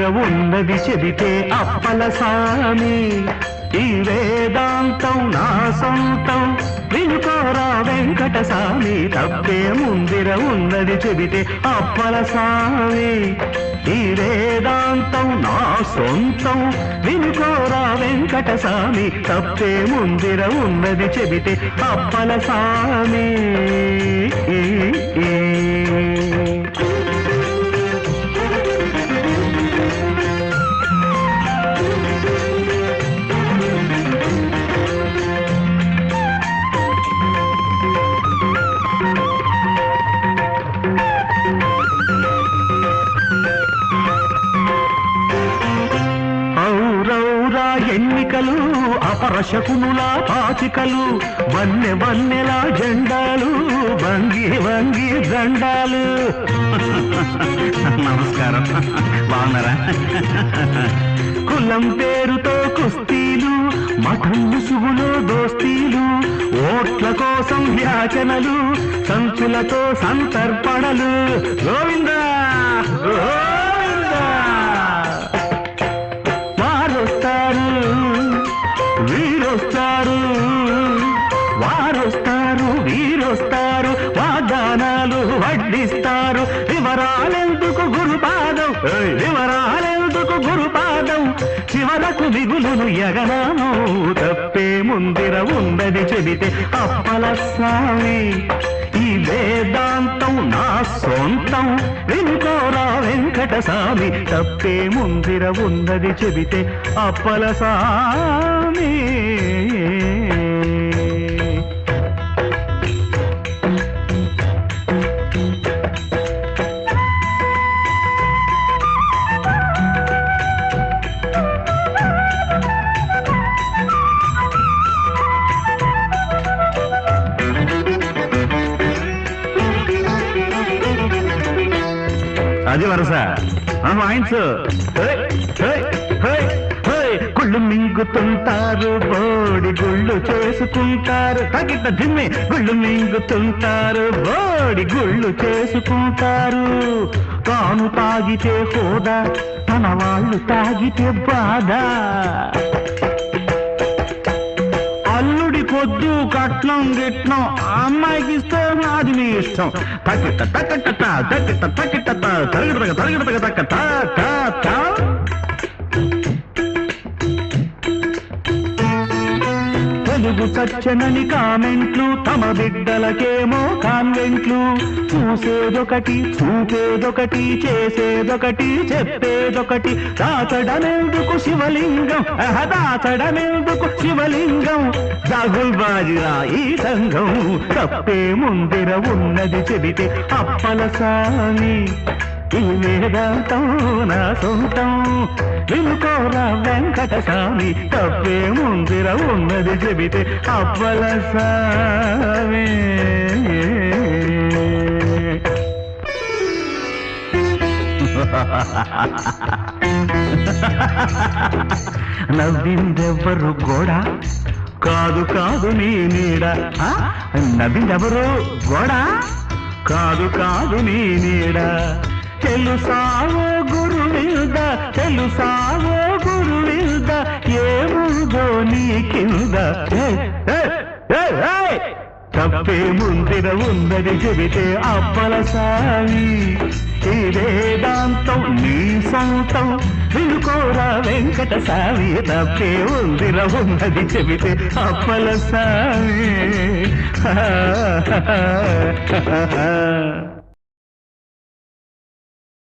ముందిర ఉన్నది చెబితే అప్పల సామి ఈ వేదాంతం నా సొంతం వినుకోరా వెంకటస్వామి తప్పే ముందిర ఉన్నది చెబితే అప్పల సామి ఈ వేదాంతం నా సొంతం వినుకోరా వెంకటస్వామి తప్పే ముందిర ఉన్నది చెబితే అప్పల సామి ఎన్నికలు అపరశకునుల పాచికలు వన్నె వన్నెల జెండాలు వంగి వంగి జెండాలు నమస్కారం బాగున్నారా కులం పేరుతో కుస్తీలు మఠం ముసుగులో దోస్తీలు ఓట్ల కోసం యాచనలు సంచులతో సంతర్పణలు గోవిందా వారొస్తారు వీరొస్తారు వాగ్దానాలు వడ్డిస్తారు వివరాలెందుకు గురుపాదం చివరకు మిగులును యగనాము తప్పే ముందిర ఉన్నది చెబితే అప్పల స్వామి ఈ వేదాంతం నా సొంతం వినుకోరా వెంకటస్వామి తప్పే ముందిర ఉన్నది చెబితే అప్పల స్వామి అది వరస వాయించు గుళ్ళు మింగుతుంటారు బోడి గుళ్ళు చేసుకుంటారు తగిట దిమ్మి గుళ్ళు మింగుతుంటారు బోడి గుళ్ళు చేసుకుంటారు తాను తాగితే హోదా తన వాళ్ళు తాగితే బాధ అల్లుడి పొద్దు కట్నం గిట్నం అమ్మాయికి ఇస్తే అది మీ ఇష్టం తగిట తగ్గట తగిట తగిట తరగట తరగట తగ్గట తెలుగు చచ్చనని కామెంట్లు తమ బిడ్డలకేమో కాన్వెంట్లు చూసేదొకటి చూపేదొకటి చేసేదొకటి చెప్పేదొకటి దాచడమెందుకు శివలింగం దాచడమెందుకు శివలింగం రాహుల్ బాజిరా ఈ సంఘం తప్పే ముందిర ఉన్నది చెబితే అప్పల స్వామి ఈ వేదాంతం నా సొంతం వినుకోరా వెంకటస్వామి తప్పే ముందిర ఉన్నది చెబితే అప్పల స్వామి నవ్విందెవ్వరు గోడ కాదు కాదు నీ నీడ నవ్విందెవరు గోడ కాదు కాదు నీ నీడ తెలుసావో గురు మీద తెలుసావో గురు మీద ఏముందో నీ కింద తప్పే ముందిర ఉన్నది చెబితే అప్పల స్వామి ఈ వేదాంతం నీ సొంతం వినుకోరా వెంకటస్వామి తప్పే ముందిర ఉన్నది చెబితే అప్పల స్వామి